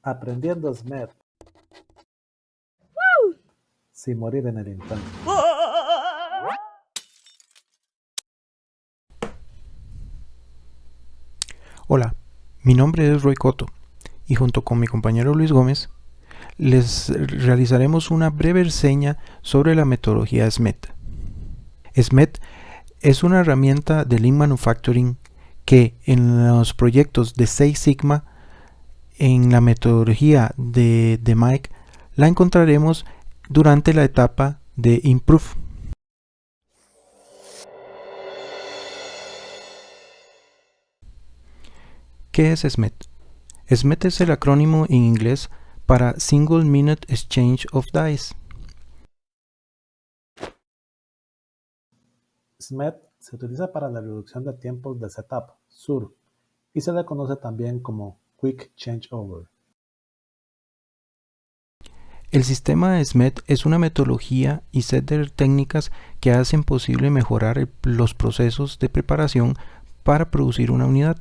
Aprendiendo SMED sin morir en el intento. Hola, mi nombre es Roy Cotto y junto con mi compañero Luis Gómez les realizaremos una breve reseña sobre la metodología SMED. SMED es una herramienta de Lean Manufacturing que en los proyectos de Six Sigma, en la metodología de Mike, la encontraremos durante la etapa de Improve. ¿Qué es SMED? SMED es el acrónimo en inglés para Single Minute Exchange of Dice. SMED se utiliza para la reducción de tiempos de setup, SUR, y se le conoce también como Quick Changeover. El sistema SMED es una metodología y set de técnicas que hacen posible mejorar los procesos de preparación para producir una unidad.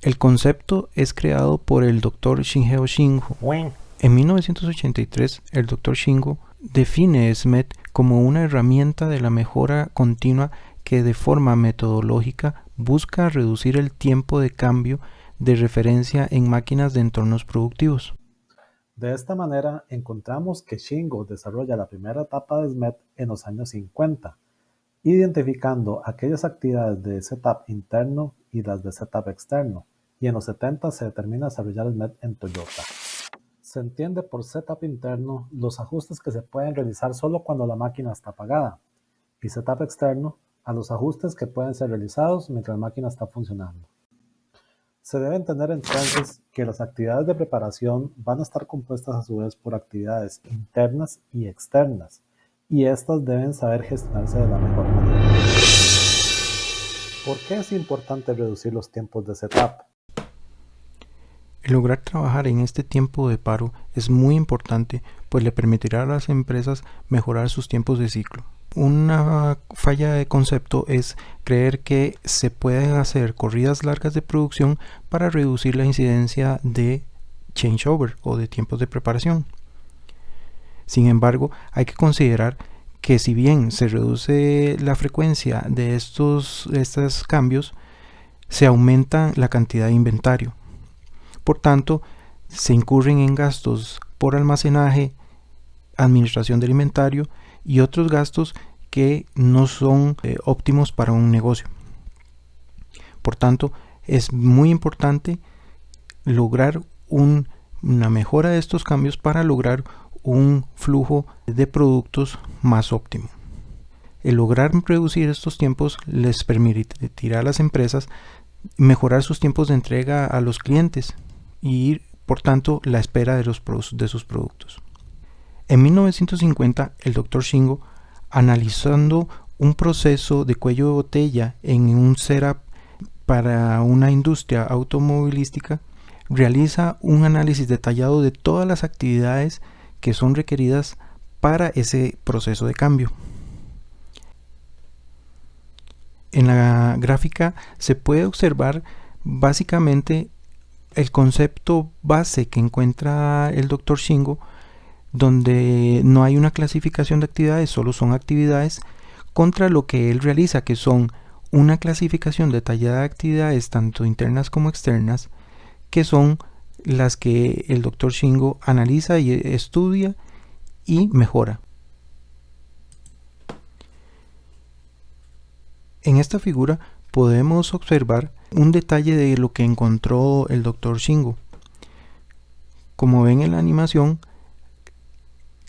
El concepto es creado por el Dr. Shingeo Shingo. En 1983, el Dr. Shingo define SMED como una herramienta de la mejora continua que de forma metodológica busca reducir el tiempo de cambio de referencia en máquinas de entornos productivos. De esta manera, encontramos que Shingo desarrolla la primera etapa de SMED en los años 50, identificando aquellas actividades de setup interno y las de setup externo, y en los 70 se determina desarrollar SMED en Toyota. Se entiende por setup interno los ajustes que se pueden realizar solo cuando la máquina está apagada, y setup externo a los ajustes que pueden ser realizados mientras la máquina está funcionando. Se debe entender entonces que las actividades de preparación van a estar compuestas a su vez por actividades internas y externas, y estas deben saber gestionarse de la mejor manera. ¿Por qué es importante reducir los tiempos de setup? Lograr trabajar en este tiempo de paro es muy importante, pues le permitirá a las empresas mejorar sus tiempos de ciclo. Una falla de concepto es creer que se pueden hacer corridas largas de producción para reducir la incidencia de changeover o de tiempos de preparación. Sin embargo, hay que considerar que si bien se reduce la frecuencia de estos cambios, se aumenta la cantidad de inventario. Por tanto, se incurren en gastos por almacenaje, administración del inventario y otros gastos que no son óptimos para un negocio. Por tanto, es muy importante lograr una mejora de estos cambios para lograr un flujo de productos más óptimo. El lograr reducir estos tiempos les permitirá a las empresas mejorar sus tiempos de entrega a los clientes y por tanto la espera de sus productos. En 1950, el Dr. Shingo, analizando un proceso de cuello de botella en un setup para una industria automovilística, realiza un análisis detallado de todas las actividades que son requeridas para ese proceso de cambio. En la gráfica se puede observar básicamente el concepto base que encuentra el Dr. Shingo, donde no hay una clasificación de actividades, solo son actividades, contra lo que él realiza, que son una clasificación detallada de actividades tanto internas como externas, que son las que el Dr. Shingo analiza y estudia y mejora. En esta figura podemos observar un detalle de lo que encontró el Dr. Shingo. Como ven en la animación,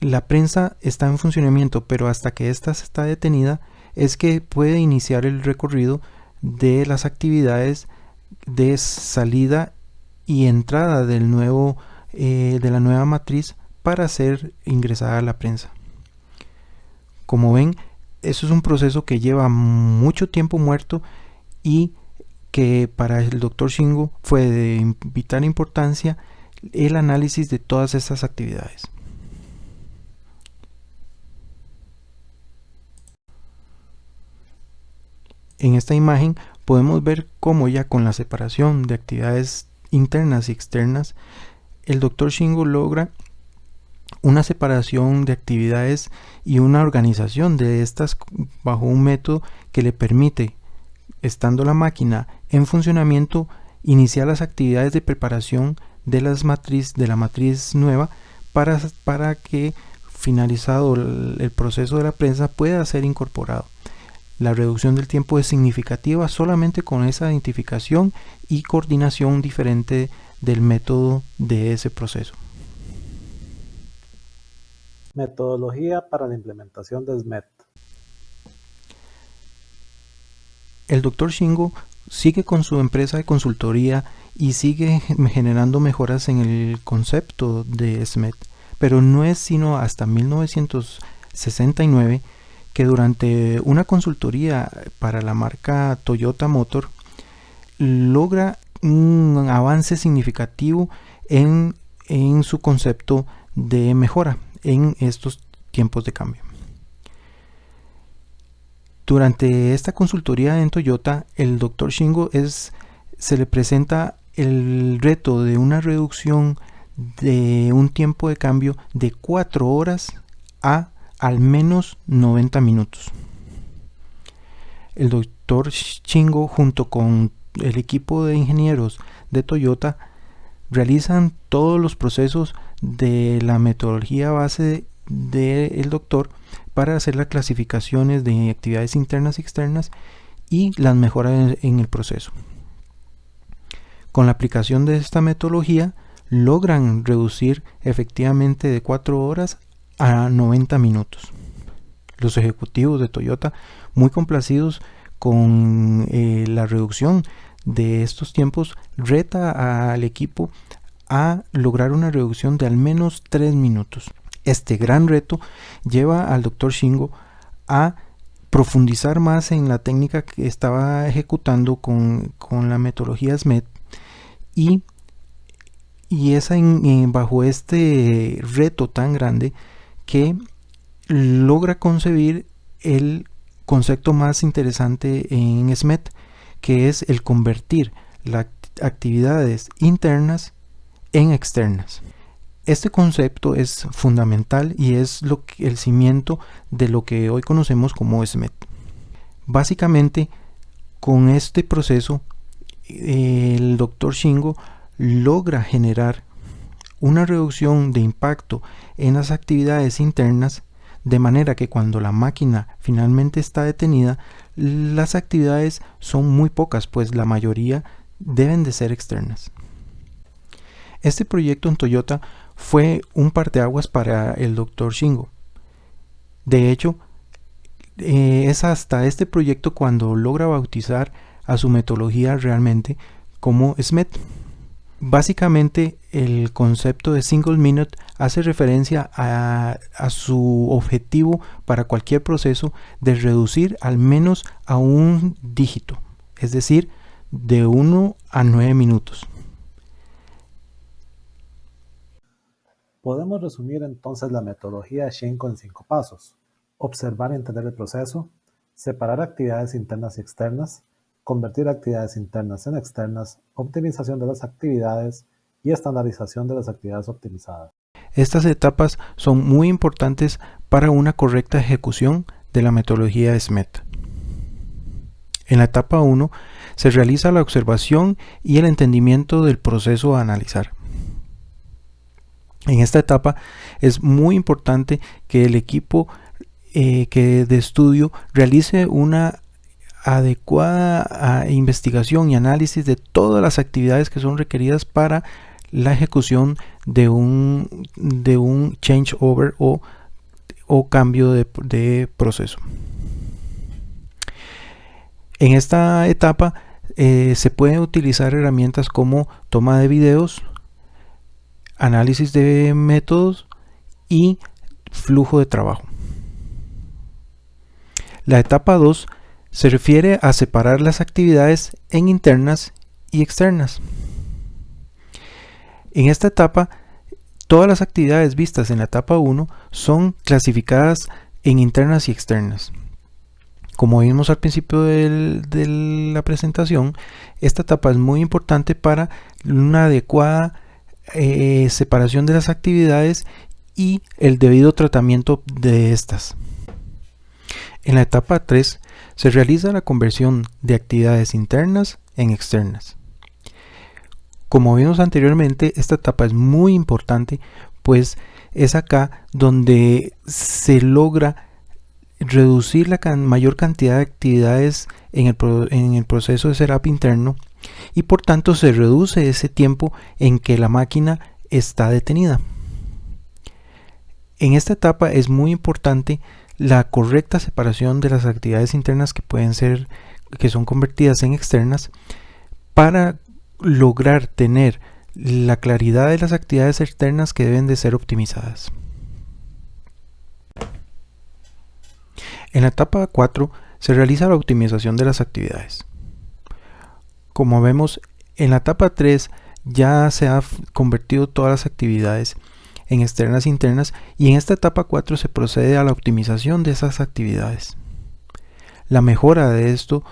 la prensa está en funcionamiento, pero hasta que ésta está detenida es que puede iniciar el recorrido de las actividades de salida y entrada de la nueva matriz para ser ingresada a la prensa. Como ven, eso es un proceso que lleva mucho tiempo muerto y que para el Dr. Shingo fue de vital importancia el análisis de todas estas actividades. En esta imagen podemos ver cómo ya con la separación de actividades internas y externas el Dr. Shingo logra una separación de actividades y una organización de estas bajo un método que le permite, estando la máquina en funcionamiento, iniciar las actividades de preparación de la matriz nueva para que, finalizado el proceso de la prensa, pueda ser incorporado. La reducción del tiempo es significativa solamente con esa identificación y coordinación diferente del método de ese proceso. Metodología para la implementación de SMET. El Dr. Shingo sigue con su empresa de consultoría y sigue generando mejoras en el concepto de SMET, pero no es sino hasta 1969 que durante una consultoría para la marca Toyota Motor logra un avance significativo en su concepto de mejora en estos tiempos de cambio. Durante esta consultoría en Toyota, el Dr. Shingo se le presenta el reto de una reducción de un tiempo de cambio de 4 horas a al menos 90 minutos. El Dr. Shingo, junto con el equipo de ingenieros de Toyota, realizan todos los procesos de la metodología base del doctor para hacer las clasificaciones de actividades internas y externas y las mejoras en el proceso. Con la aplicación de esta metodología logran reducir efectivamente de 4 horas a 90 minutos. Los ejecutivos de Toyota, muy complacidos con la reducción de estos tiempos, reta al equipo a lograr una reducción de al menos 3 minutos. Este gran reto lleva al Dr. Shingo a profundizar más en la técnica que estaba ejecutando con la metodología SMET y es bajo este reto tan grande que logra concebir el concepto más interesante en SMET, que es el convertir las actividades internas en externas. Este concepto es fundamental y es el cimiento de lo que hoy conocemos como SMET. Básicamente, con este proceso, el Dr. Shingo logra generar una reducción de impacto en las actividades internas, de manera que cuando la máquina finalmente está detenida, las actividades son muy pocas, pues la mayoría deben de ser externas. Este proyecto en Toyota fue un parteaguas para el Dr. Shingo. De hecho, es hasta este proyecto cuando logra bautizar a su metodología realmente como SMET. Básicamente, el concepto de single minute hace referencia a su objetivo para cualquier proceso de reducir al menos a un dígito, es decir, de 1 a 9 minutos. Podemos resumir entonces la metodología Shingo en 5 pasos: observar y entender el proceso, separar actividades internas y externas, convertir actividades internas en externas, optimización de las actividades y estandarización de las actividades optimizadas. Estas etapas son muy importantes para una correcta ejecución de la metodología SMET. En la etapa 1 se realiza la observación y el entendimiento del proceso a analizar. En esta etapa es muy importante que el equipo de estudio realice una adecuada investigación y análisis de todas las actividades que son requeridas para la ejecución de un changeover o cambio de proceso. En esta etapa se pueden utilizar herramientas como toma de videos, análisis de métodos y flujo de trabajo. La etapa 2 se refiere a separar las actividades en internas y externas. En esta etapa, todas las actividades vistas en la etapa 1 son clasificadas en internas y externas. Como vimos al principio de la presentación, esta etapa es muy importante para una adecuada separación de las actividades y el debido tratamiento de estas. En la etapa 3 se realiza la conversión de actividades internas en externas. Como vimos anteriormente, esta etapa es muy importante, pues es acá donde se logra reducir la mayor cantidad de actividades en el proceso de setup interno y por tanto se reduce ese tiempo en que la máquina está detenida. En esta etapa es muy importante la correcta separación de las actividades internas que son convertidas en externas para lograr tener la claridad de las actividades externas que deben de ser optimizadas. En la etapa 4 se realiza la optimización de las actividades. Como vemos, en la etapa 3 ya se ha convertido todas las actividades en externas e internas y en esta etapa 4 se procede a la optimización de esas actividades. La mejora de esto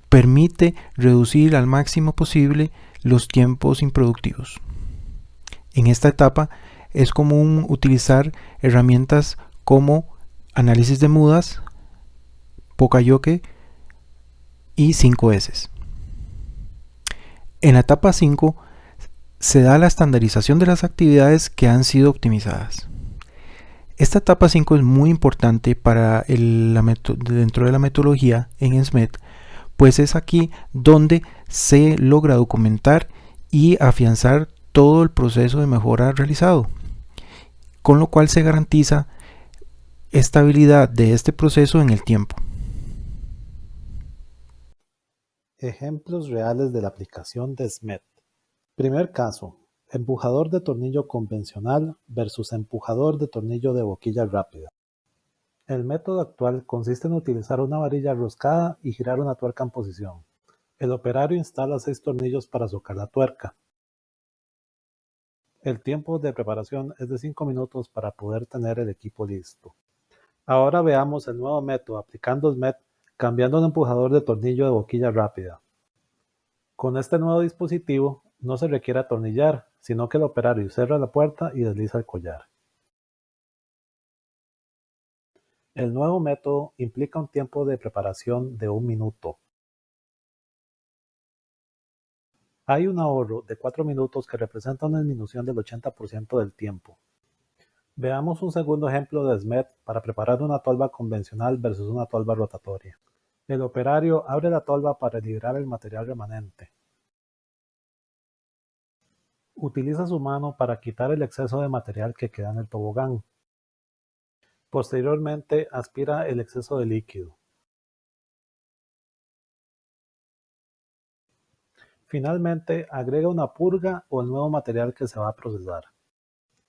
permite reducir al máximo posible los tiempos improductivos. En esta etapa es común utilizar herramientas como análisis de mudas, Poka-Yoke y 5S. En la etapa 5 se da la estandarización de las actividades que han sido optimizadas. Esta etapa 5 es muy importante para dentro de la metodología en SMED, pues es aquí donde se logra documentar y afianzar todo el proceso de mejora realizado, con lo cual se garantiza estabilidad de este proceso en el tiempo. Ejemplos reales de la aplicación de SMED. Primer caso, empujador de tornillo convencional versus empujador de tornillo de boquilla rápida. El método actual consiste en utilizar una varilla roscada y girar una tuerca en posición. El operario instala 6 tornillos para socar la tuerca. El tiempo de preparación es de 5 minutos para poder tener el equipo listo. Ahora veamos el nuevo método aplicando SMED cambiando un empujador de tornillo de boquilla rápida. Con este nuevo dispositivo no se requiere atornillar, sino que el operario cierra la puerta y desliza el collar. El nuevo método implica un tiempo de preparación de 1 minuto. Hay un ahorro de 4 minutos que representa una disminución del 80% del tiempo. Veamos un segundo ejemplo de SMED para preparar una tolva convencional versus una tolva rotatoria. El operario abre la tolva para liberar el material remanente. Utiliza su mano para quitar el exceso de material que queda en el tobogán. Posteriormente aspira el exceso de líquido. Finalmente agrega una purga o el nuevo material que se va a procesar.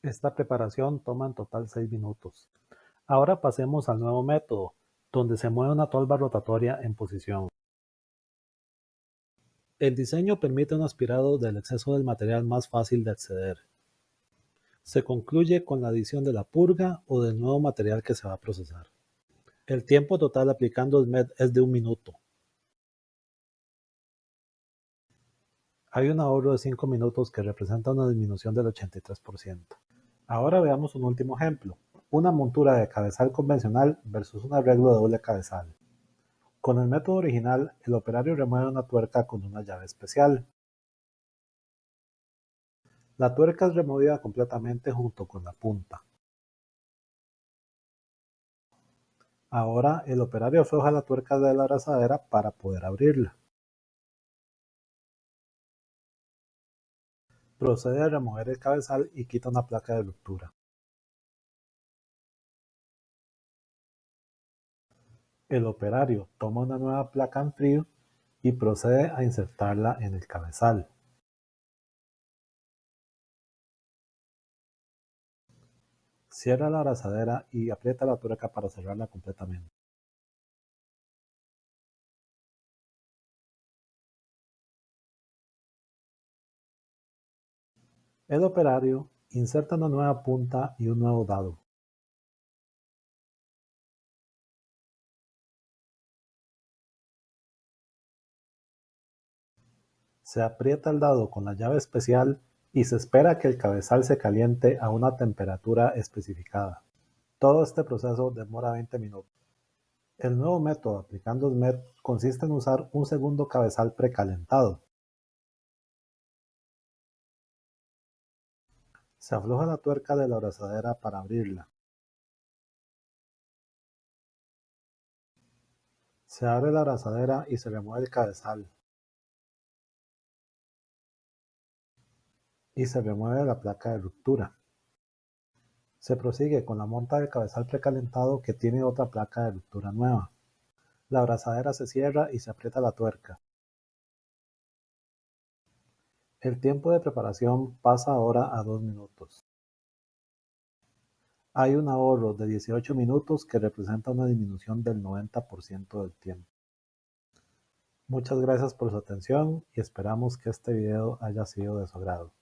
Esta preparación toma en total 6 minutos. Ahora pasemos al nuevo método, donde se mueve una tolva rotatoria en posición. El diseño permite un aspirado del exceso del material más fácil de acceder. Se concluye con la adición de la purga o del nuevo material que se va a procesar. El tiempo total aplicando SMED es de 1 minuto. Hay un ahorro de 5 minutos que representa una disminución del 83%. Ahora veamos un último ejemplo, una montura de cabezal convencional versus un arreglo de doble cabezal. Con el método original, el operario remueve una tuerca con una llave especial. La tuerca es removida completamente junto con la punta. Ahora el operario afloja la tuerca de la abrazadera para poder abrirla. Procede a remover el cabezal y quita una placa de ruptura. El operario toma una nueva placa en frío y procede a insertarla en el cabezal. Cierra la abrazadera y aprieta la tuerca para cerrarla completamente. El operario inserta una nueva punta y un nuevo dado. Se aprieta el dado con la llave especial y se espera que el cabezal se caliente a una temperatura especificada. Todo este proceso demora 20 minutos. El nuevo método aplicando SMED consiste en usar un segundo cabezal precalentado. Se afloja la tuerca de la abrazadera para abrirla. Se abre la abrazadera y se remueve el cabezal. Y se remueve la placa de ruptura. Se prosigue con la monta del cabezal precalentado que tiene otra placa de ruptura nueva. La abrazadera se cierra y se aprieta la tuerca. El tiempo de preparación pasa ahora a 2 minutos. Hay un ahorro de 18 minutos que representa una disminución del 90% del tiempo. Muchas gracias por su atención y esperamos que este video haya sido de su agrado.